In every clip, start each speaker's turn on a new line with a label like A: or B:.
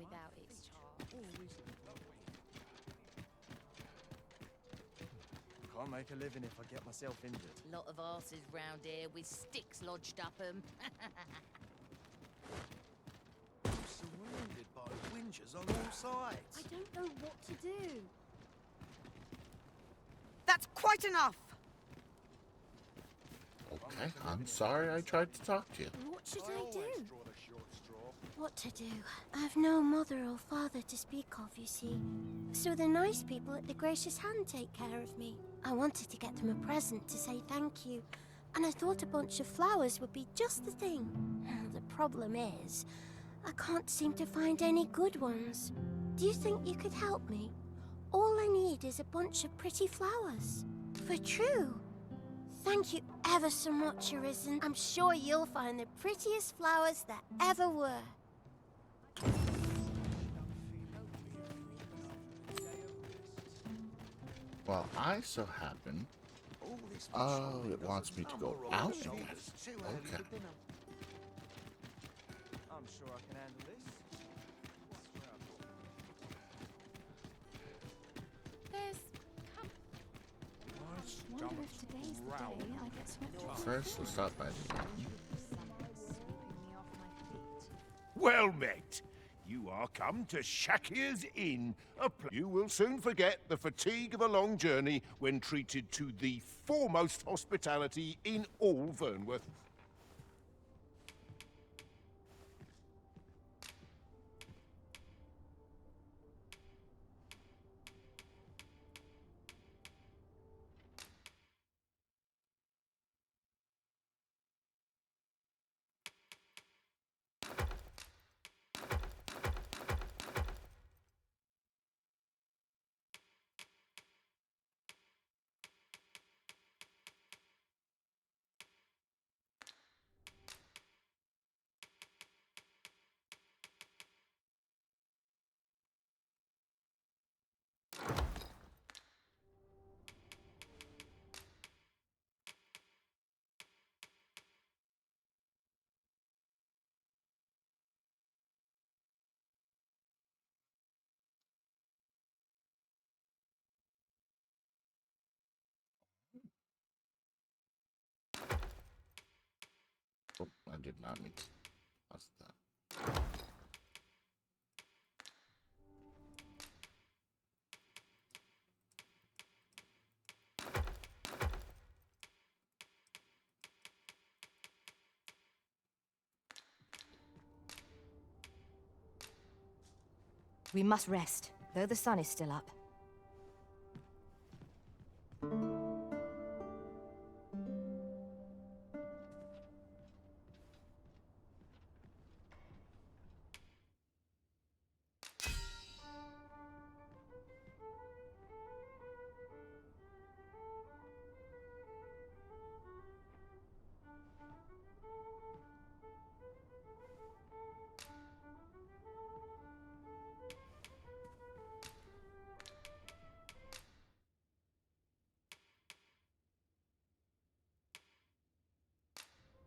A: without its charm.
B: Can't make a living if I get myself injured.
A: Lot of arses round here with sticks lodged up 'em.
C: Surrounded by whingers on all sides.
D: I don't know what to do.
E: That's quite enough!
F: Okay, I'm sorry I tried to talk to you.
D: What should I do?
C: Draw the short straw.
D: What to do? I've no mother or father to speak of, you see. So the nice people at the Gracious Hand take care of me. I wanted to get them a present to say thank you, and I thought a bunch of flowers would be just the thing. The problem is, I can't seem to find any good ones. Do you think you could help me? All I need is a bunch of pretty flowers. For true. Thank you ever so much, Arisen. I'm sure you'll find the prettiest flowers that ever were.
F: Well, I so happen... Oh, it wants me to go out again. Okay.
B: I'm sure I can handle this.
A: There's
D: Wonder if today's the day I get swept off.
F: First, we'll stop by the inn.
G: Well met. You are come to Cyaje's Inn. You will soon forget the fatigue of a long journey when treated to the foremost hospitality in all Vernworth.
F: Oh, I did not mean to. What's that?
H: We must rest, though the sun is still up.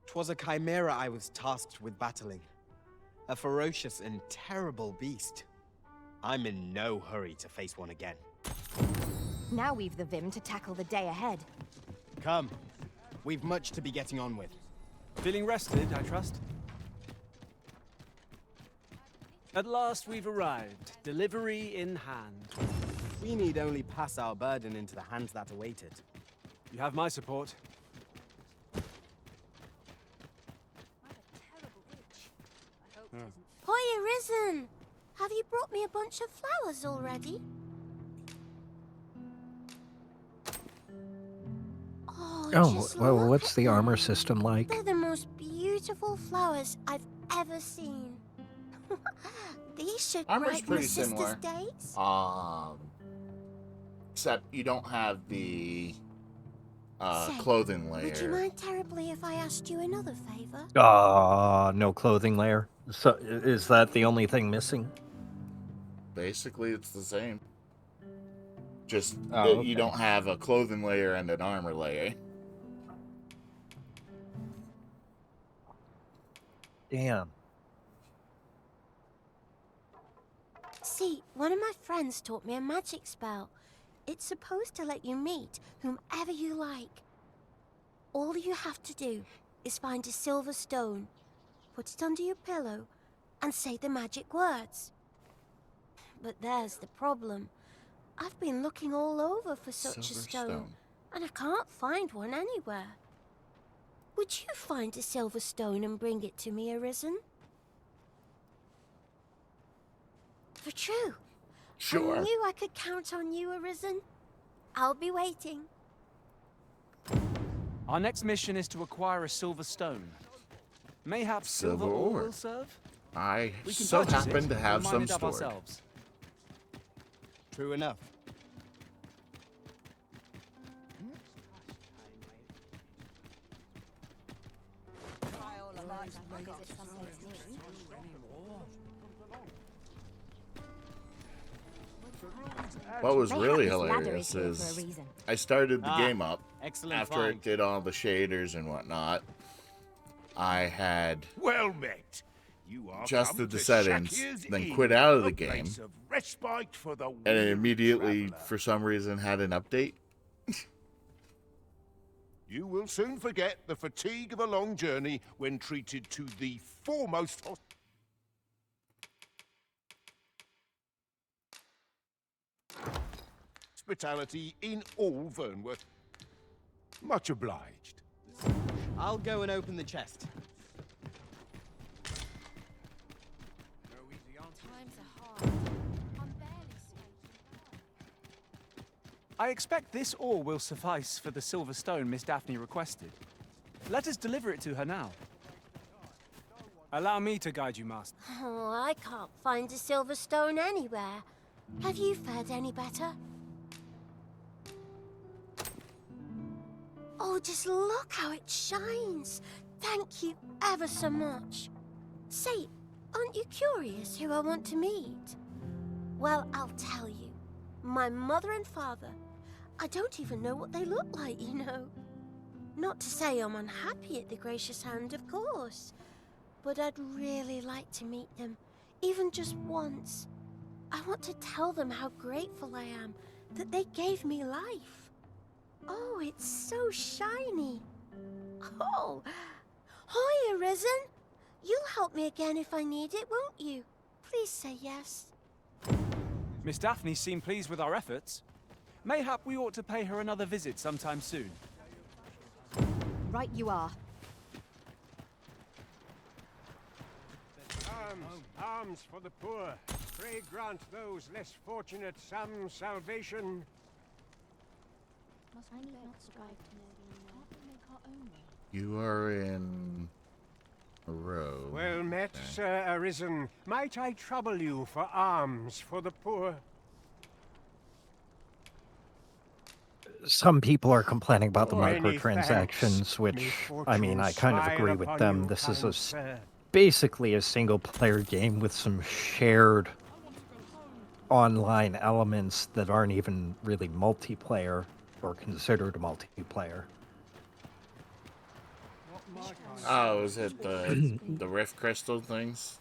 B: Twas a chimera I was tasked with battling. A ferocious and terrible beast. I'm in no hurry to face one again.
H: Now we've the vim to tackle the day ahead.
B: Come. We've much to be getting on with.
I: Feeling rested, I trust? At last we've arrived, delivery in hand.
B: We need only pass our burden into the hands that await it.
I: You have my support.
D: Hoy, Arisen! Have you brought me a bunch of flowers already? Just
J: well,
D: look
J: what's
D: at
J: the
D: them.
J: armor system like?
D: They're the most beautiful flowers I've ever seen. These should
F: Armor's
D: brighten
F: pretty
D: the sisters'
F: similar.
D: days.
F: Except you don't have the
D: Say,
F: clothing layer.
D: Would you mind terribly if I asked you another favor?
J: No clothing layer. So, is that the only thing missing?
F: Basically, it's the same. Just
J: Oh,
F: you
J: okay.
F: don't have a clothing layer and an armor layer.
J: Damn.
D: See, one of my friends taught me a magic spell. It's supposed to let you meet whomever you like. All you have to do is find a silver stone, put it under your pillow, and say the magic words. But there's the problem. I've been looking all over for such a stone, and I can't find one anywhere. Would you find a silver stone and bring it to me, Arisen? For true.
F: Sure.
D: I knew I could count on you, Arisen. I'll be waiting.
I: Our next mission is to acquire a silver stone. Mayhap silver ore will serve?
F: I
I: We can
F: so
I: purchase
F: happen
I: it
F: to
I: and
F: have
I: mine
F: some
I: it up
F: stored.
I: ourselves.
B: True enough.
F: What was
H: Mayhap
F: really
H: this ladder
F: hilarious
H: here for a
F: is
H: reason.
F: I started the
B: Ah,
F: game up
B: Excellent
F: after
B: find.
F: it did all the shaders and whatnot. I had
G: Well met. You are
F: adjusted
G: come
F: the
G: to
F: settings,
G: Shakya's
F: then
G: Inn,
F: quit out of
G: a
F: the game,
G: place of respite for the
F: and it
G: weary
F: immediately,
G: traveller.
F: for some reason, had an update.
G: You will soon forget the fatigue of a long journey when treated to the foremost hospitality in all Vernworth. Much obliged.
B: I'll go and open the chest.
A: Times are hard. I'm barely
I: I expect this ore will suffice for the silver stone Miss Daphne requested. Let us deliver it to her now. Allow me to guide you, Master.
D: Oh, I can't find a silver stone anywhere. Have you fared any better? Oh, just look how it shines. Thank you ever so much. Say, aren't you curious who I want to meet? Well, I'll tell you. My mother and father. I don't even know what they look like, you know. Not to say I'm unhappy at the Gracious Hand, of course. But I'd really like to meet them, even just once. I want to tell them how grateful I am that they gave me life. Oh, it's so shiny. Oh, hi, Arisen. You'll help me again if I need it, won't you? Please say yes.
I: Miss Daphne seemed pleased with our efforts. Mayhap we ought to pay her another visit sometime soon.
H: Right you are.
E: Alms for the poor. Pray grant those less fortunate some salvation.
F: You are in a row.
E: Well met,
F: Okay.
E: Sir Arisen. Might I trouble you for alms for the poor?
J: Some people are complaining about the
E: Oh, any
J: microtransactions,
E: thanks.
J: which,
E: May
J: I mean, I kind of
E: fortune
J: agree
E: smile
J: with
E: upon
J: them.
E: you,
J: This is
E: kind sir.
J: basically a single-player game with some shared online elements that aren't even really multiplayer or considered multiplayer.
F: Oh, is it the Rift Crystal things?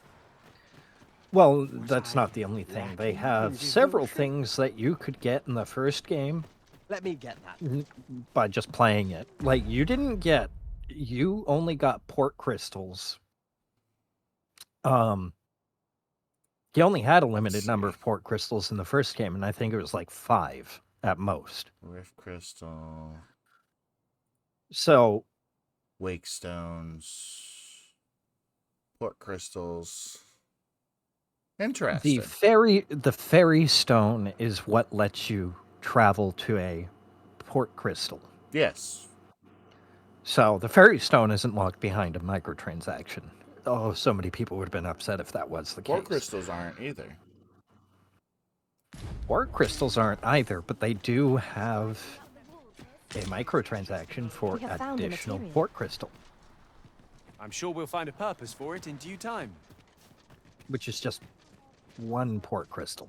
J: Well, that's not the only thing. They have several things that you could get in the first game
B: Let me get that.
J: by just playing it. Like, you only got port crystals. You only had a limited number of port crystals in the first game, and I think it was like 5 at most.
F: Rift Crystal,
J: So,
F: Wake Stones, Port Crystals. Interesting.
J: the fairy stone is what lets you travel to a port crystal.
F: Yes.
J: So the fairy stone isn't locked behind a microtransaction. Oh, so many people would have been upset if that was the
F: Port
J: case.
F: Crystals aren't either.
J: Port crystals aren't either, but they do have a microtransaction for
H: We have found a
J: additional
H: material.
J: port crystal,
I: I'm sure we'll find a purpose for it in due time.
J: which is just 1 port crystal.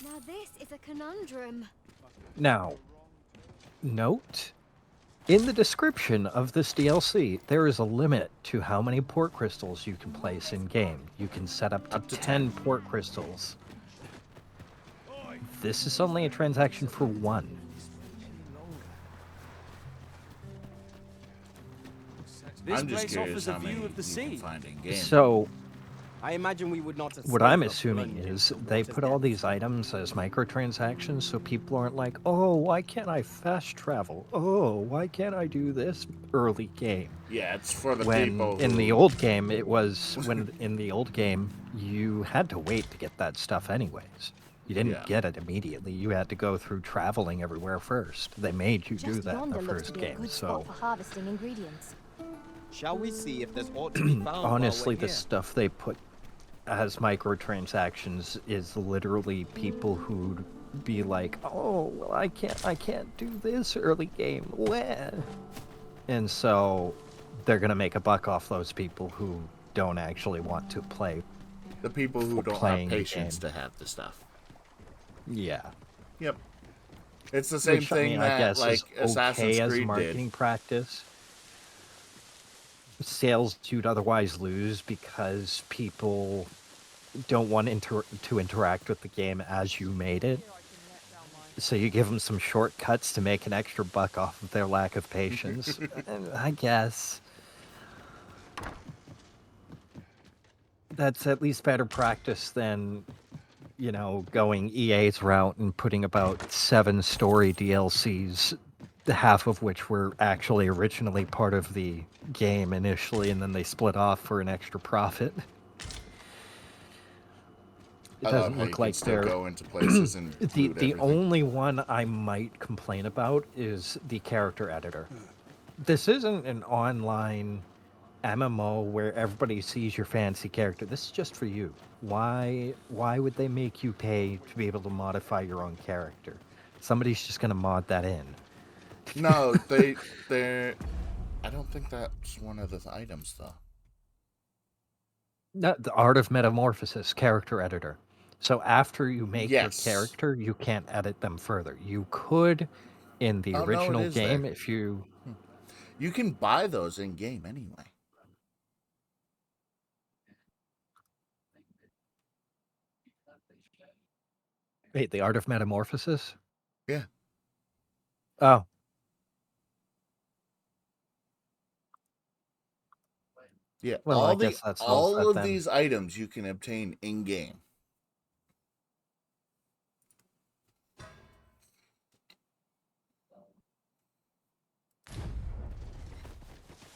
D: Now this is a conundrum.
J: Now, note In the description of this DLC, there is a limit to how many port crystals you can place in game. You can set up to 10 port crystals. This is only a transaction for 1.
I: This
F: I'm just
I: place
F: curious
I: offers a
F: how many
I: view of the
F: you can
I: sea.
F: find in game.
J: So,
B: I imagine we would not.
J: what I'm assuming is they put all these items as microtransactions so people aren't like, oh, why can't I fast travel? Oh, why can't I do this early game?
F: Yeah, it's for the
J: When
F: people
J: in the
F: who-
J: old game, it was when in the old game you had to wait to get that stuff anyways. You didn't get it immediately. You had to go through traveling everywhere first. They made you do
H: Just
J: that in
H: yonder
J: the
H: looks to
J: first
H: be a
J: game.
H: good
J: So
H: spot for harvesting ingredients.
B: Shall we see if there's aught to be found?
J: honestly,
B: while
J: the
B: we're here?
J: stuff they put as microtransactions is literally people who'd be like, "Oh, well, I can't do this early game." Wah." And so they're gonna make a buck off those people who don't actually want to play.
F: The people who
J: for
F: don't have
J: playing the
F: patience
J: game.
F: to have the stuff.
J: Yeah.
F: Yep. It's the same
J: Which,
F: thing
J: I mean,
F: that
J: I guess
F: like
J: is
F: Assassin's
J: okay as
F: Creed
J: marketing
F: did.
J: practice. Sales you'd otherwise lose because people don't want to interact with the game as you made it. So you give them some shortcuts to make an extra buck off of their lack of patience. And I guess that's at least better practice than, you know, going EA's route and putting about 7 story DLCs, half of which were actually originally part of the game initially, and then they split off for an extra profit. It
F: I love
J: doesn't
F: how you
J: look
F: can
J: like
F: still
J: they're
F: go into places and
J: the
F: loot everything.
J: only one I might complain about is the character editor. This isn't an online MMO where everybody sees your fancy character. This is just for you. Why would they make you pay to be able to modify your own character? Somebody's just gonna mod that in.
F: No, they're. I don't think that's one of the items though.
J: No, the Art of Metamorphosis character editor. So after you make
F: Yes.
J: your character, you can't edit them further. You could in the
F: Oh, no, it
J: original
F: is
J: game
F: there.
J: if you
F: You can buy those in game anyway.
J: wait, the Art of Metamorphosis?
F: Yeah.
J: Oh.
F: Yeah,
J: Well, I guess that solves
F: all
J: that
F: of
J: then.
F: these items you can obtain in game.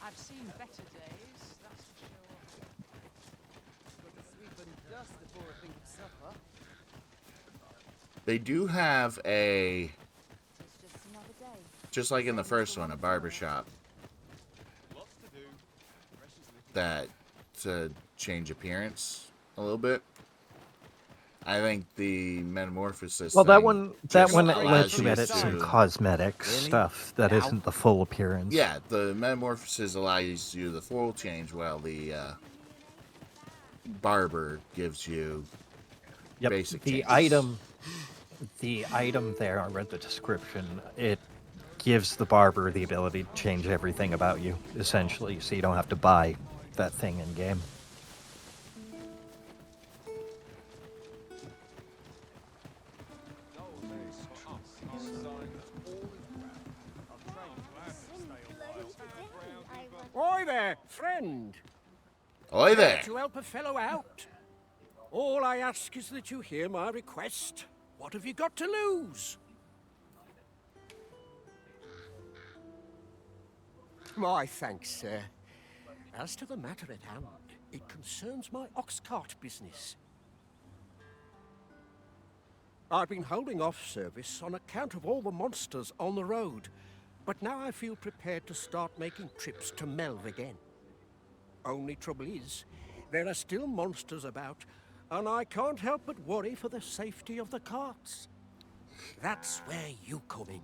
A: I've seen better days, that's for sure.
C: Got to sweep and dust before I think of supper.
F: They do have a,
H: It's just another day.
F: just like in the first one, a barbershop that to change appearance a little bit. I think the metamorphosis.
J: Well, that
F: thing
J: one
F: just
J: lets
F: allows
J: you edit some
F: to-
J: cosmetic stuff that
B: Now?
J: isn't the full appearance.
F: Yeah, the metamorphosis allows you the full change, while the barber gives you
J: Yep.
F: basic
J: The
F: changes.
J: item there, I read the description, it gives the barber the ability to change everything about you, essentially, so you don't have to buy that thing in game.
E: Oi there, friend.
F: Oi there!
E: To help a fellow out. All I ask is that you hear my request. What have you got to lose? My thanks, sir. As to the matter at hand, it concerns my ox cart business. I've been holding off service on account of all the monsters on the road, but now I feel prepared to start making trips to Melv again. Only trouble is, there are still monsters about, and I can't help but worry for the safety of the carts. That's where you come in.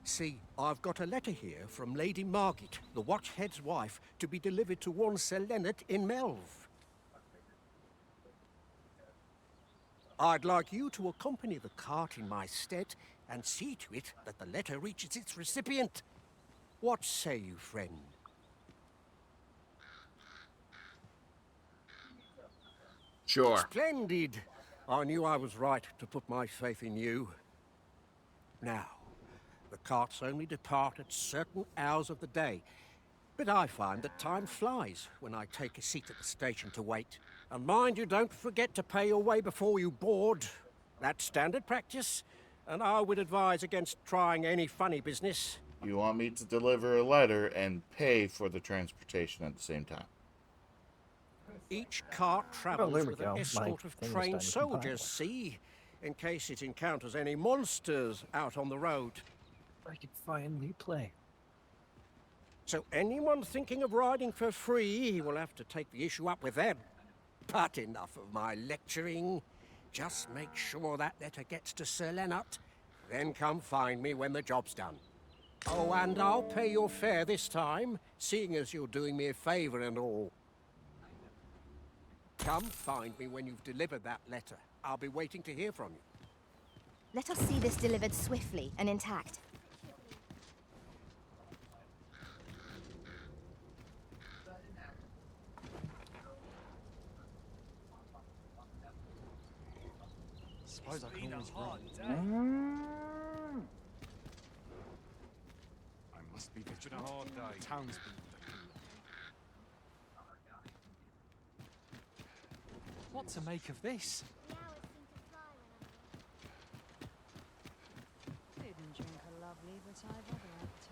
E: See, I've got a letter here from Lady Margit, the Watchhead's wife, to be delivered to one Sir Leonard in Melv. I'd like you to accompany the cart in my stead and see to it that the letter reaches its recipient. What say you, friend?
F: Sure.
E: Splendid! I knew I was right to put my faith in you. Now, the carts only depart at certain hours of the day, but I find that time flies when I take a seat at the station to wait. And mind you, don't forget to pay your way before you board. That's standard practice, and I would advise against trying any funny business.
F: You want me to deliver a letter and pay for the transportation at the same time?
E: Each cart travels
J: there we
E: with
J: go.
E: an
J: My
E: escort of
J: thing is
E: trained
J: starting to compile.
E: soldiers, see? In case it encounters any monsters out on the road.
J: I can finally play.
E: So anyone thinking of riding for free will have to take the issue up with them. But enough of my lecturing. Just make sure that letter gets to Sir Leonard. Then come find me when the job's done. Oh, and I'll pay your fare this time, seeing as you're doing me a favour and all. Come find me when you've delivered that letter. I'll be waiting to hear from you.
H: Let us see this delivered swiftly and intact.
I: Suppose I can always run. I must be vigilant. It's been a hard day. Townspeople. What to make of this?
A: Didn't drink a lovely, but I've other appetites.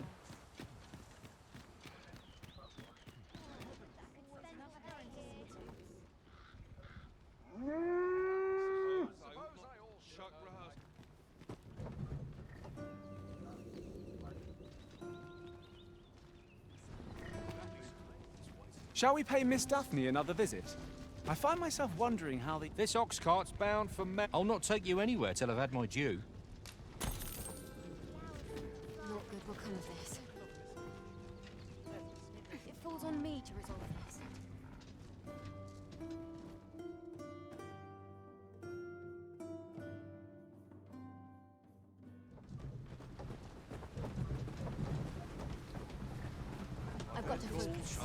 I: Shall we pay Miss Daphne another visit? I find myself wondering how the...
K: This ox cart's bound for I'll not take you anywhere till I've had my due.
H: Not good will come of this. It falls on me to resolve this. I've got to focus.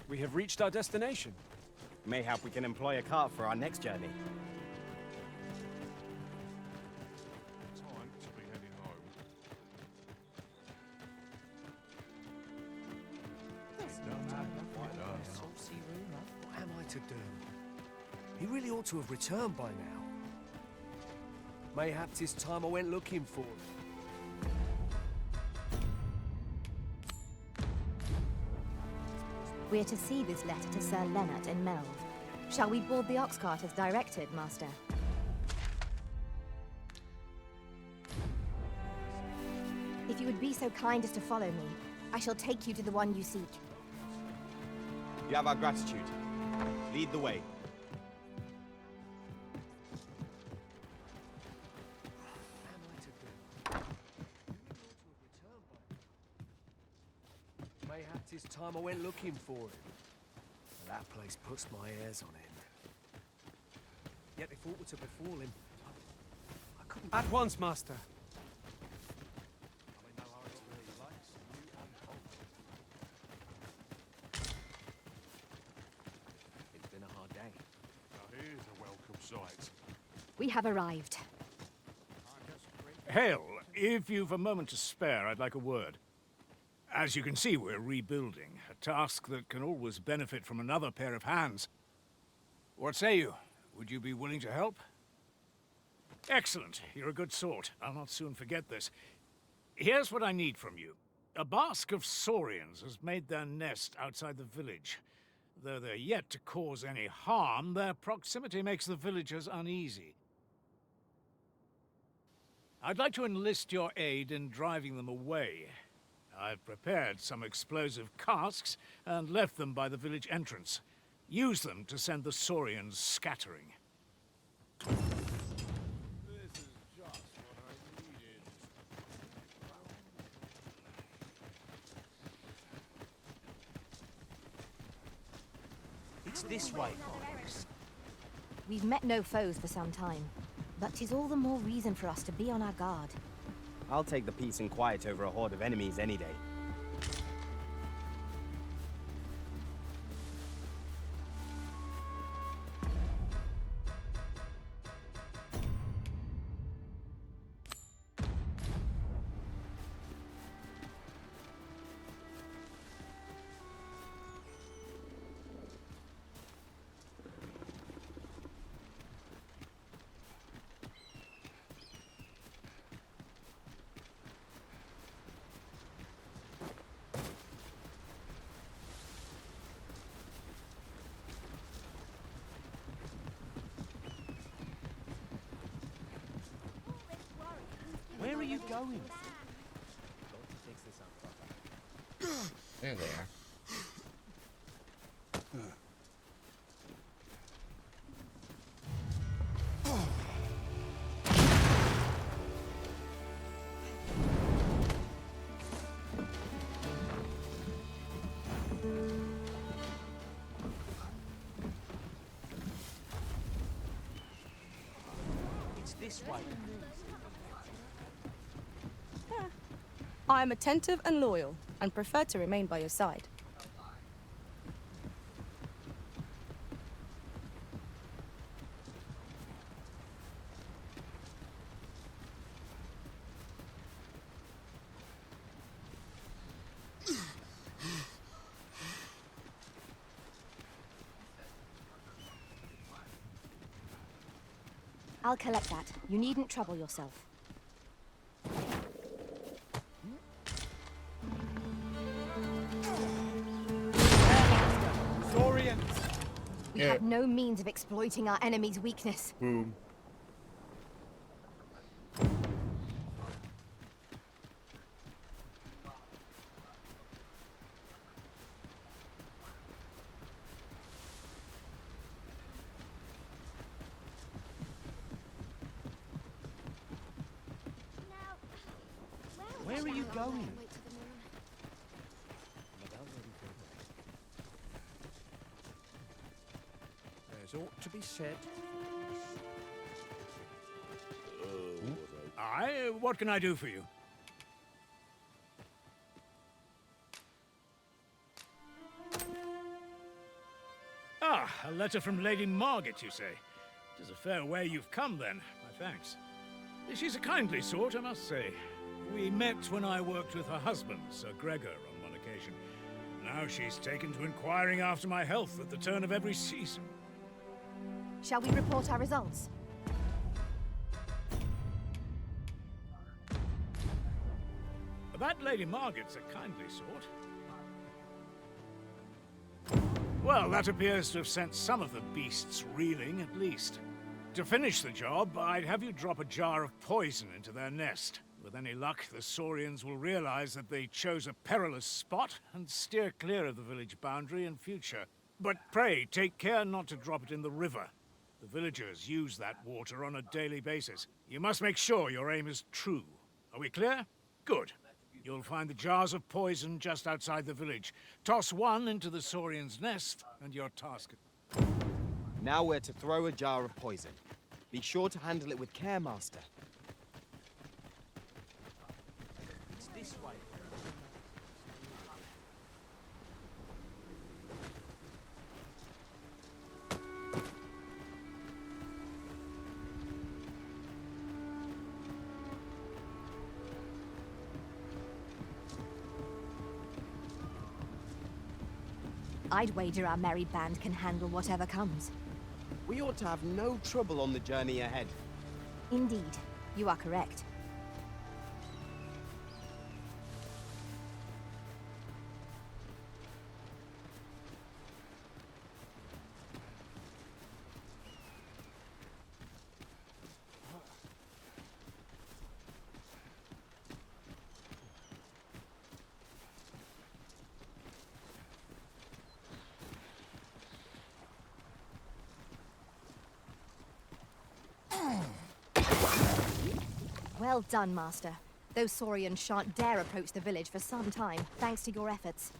I: We have reached our destination.
B: Mayhap we can employ a cart for our next journey.
G: Time to be heading home.
C: What am I to do? He really ought to have returned by now. Mayhap 'tis time I went looking for him.
H: We are to see this letter to Sir Leonard in Melve. Shall we board the ox cart as directed, Master? If you would be so kind as to follow me, I shall take you to the one you seek.
B: You have our gratitude. Lead the way.
C: Mayhap 'tis time I went looking for him. And that place puts my hairs on end. Yet if aught were to befall him, I couldn't...
I: At once, Master.
C: I'm in no hurry to where he likes, new and old. It's been a hard day.
G: Now here's a welcome sight.
H: We have arrived.
L: Hail, if you've a moment to spare, I'd like a word. As you can see, we're rebuilding, a task that can always benefit from another pair of hands. What say you? Would you be willing to help? Excellent. You're a good sort. I'll not soon forget this. Here's what I need from you. A bask of saurians has made their nest outside the village. Though they're yet to cause any harm, their proximity makes the villagers uneasy. I'd like to enlist your aid in driving them away. I've prepared some explosive casks and left them by the village entrance. Use them to send the saurians scattering.
G: This is Cyaje.
K: It's this way.
H: We've met no foes for some time, but 'tis all the more reason for us to be on our guard.
B: I'll take the peace and quiet over a horde of enemies any day.
K: Where are you going?
F: There they are.
K: It's this way.
M: I am attentive and loyal, and prefer to remain by your side.
H: I'll collect that. You needn't trouble yourself. We have no means of exploiting our enemy's weakness.
F: Boom.
K: Where are you going?
E: There's aught to be said.
L: What can I do for you? Ah, a letter from Lady Margaret, you say? It is a fair way you've come, then. My thanks. She's a kindly sort, I must say. We met when I worked with her husband, Sir Gregor, on one occasion. Now she's taken to inquiring after my health at the turn of every season.
H: Shall we report our results?
L: That Lady Margaret's a kindly sort. Well, that appears to have sent some of the beasts reeling, at least. To finish the job, I'd have you drop a jar of poison into their nest. With any luck, the Saurians will realize that they chose a perilous spot and steer clear of the village boundary in future. But pray, take care not to drop it in the river. The villagers use that water on a daily basis. You must make sure your aim is true. Are we clear? Good. You'll find the jars of poison just outside the village. Toss one into the Saurian's nest, and your task.
B: Now we're to throw a jar of poison. Be sure to handle it with care, Master.
K: It's this way.
H: I'd wager our merry band can handle whatever comes.
B: We ought to have no trouble on the journey ahead.
H: Indeed, you are correct. Well done, Master. Those Saurians shan't dare approach the village for some time, thanks to your efforts.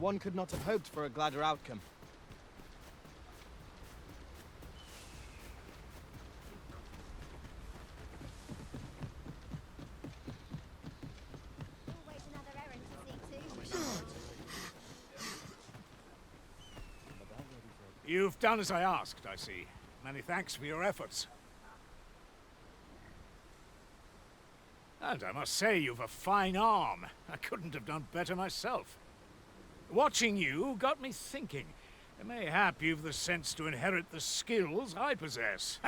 B: One could not have hoped for a gladder outcome.
D: Always another errand to see to.
L: You've done as I asked, I see. Many thanks for your efforts. And I must say, you've a fine arm. I couldn't have done better myself. Watching you got me thinking. Mayhap you've the sense to inherit the skills I possess.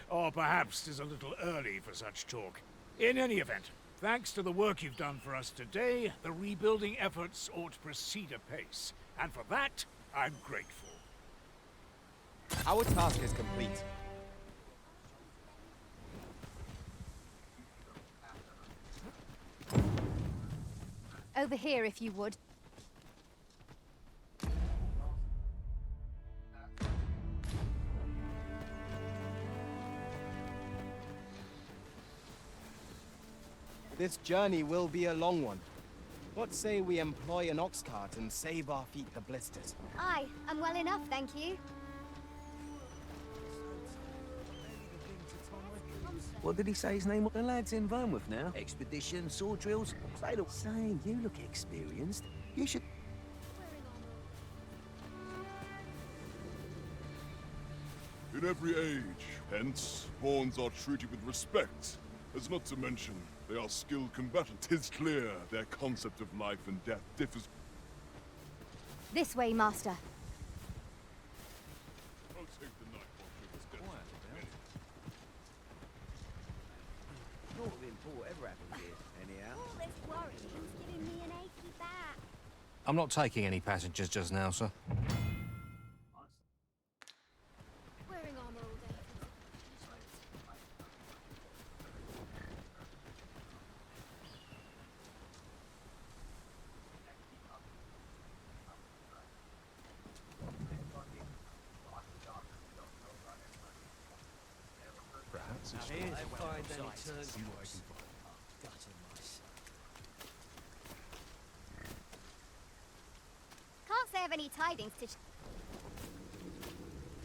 L: Or perhaps 'tis a little early for such talk. In any event, thanks to the work you've done for us today, the rebuilding efforts ought to proceed apace. And for that, I'm grateful.
B: Our task is complete.
H: Over here, if you would.
B: This journey will be a long one. What say we employ an ox cart and save our feet the blisters?
D: Aye, I'm well enough, thank you.
C: What did he say his name was? The lad's in Vermouth now. Expedition, sword drills. Saying you look experienced. You should...
N: In every age, hence, pawns are treated with respect. As not to mention, they are skilled combatants. 'Tis clear their concept of life and death differs.
H: This way, Master.
N: I'll take the night watch of this death.
C: Not of import ever happened here, anyhow.
D: All this worrying's giving me an achy back.
K: I'm not taking any passengers just now, sir.
D: Wearing armor all day.
C: Perhaps it's find any turns.
D: Can't say I've any tidings to... Nice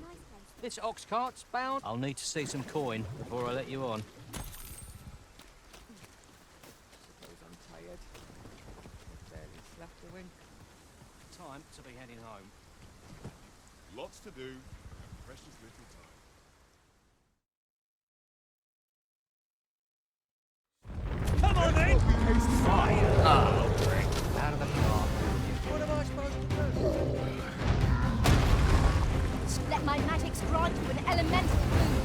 D: place.
K: This ox cart's bound. I'll need to see some coin before I let you on.
C: Suppose I'm tired. Barely slept a wink.
K: Time to be heading home.
N: Lots to do, and precious little time.
L: Come on, then! Fire!
K: Out of the car.
C: What am I supposed to do?
H: Let my magics grant you an elemental boon.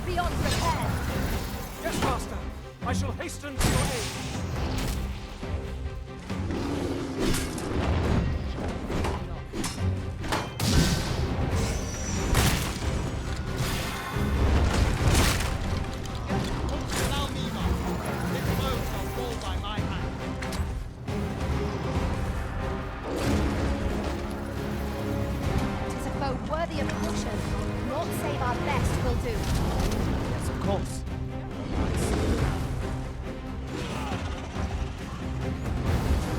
H: Beyond repair.
I: Yes, Master. I shall hasten to your aid.
B: Allow me, Master. This blow shall fall by my hand.
H: Tis a foe worthy of caution. Naught save our best will do.
B: Yes, of course.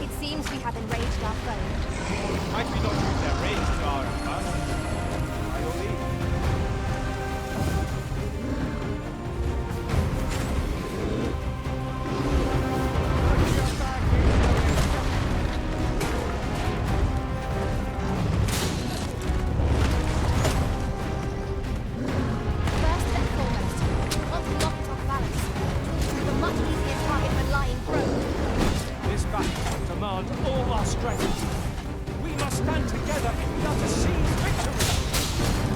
H: It seems we have enraged our foe.
B: Might we not use their rage to our advantage? By your leave.
H: First and foremost, once we knock it off balance, we've a much easier target than lying prone.
I: This battle will demand all our strength. We must stand together if we are to seize victory!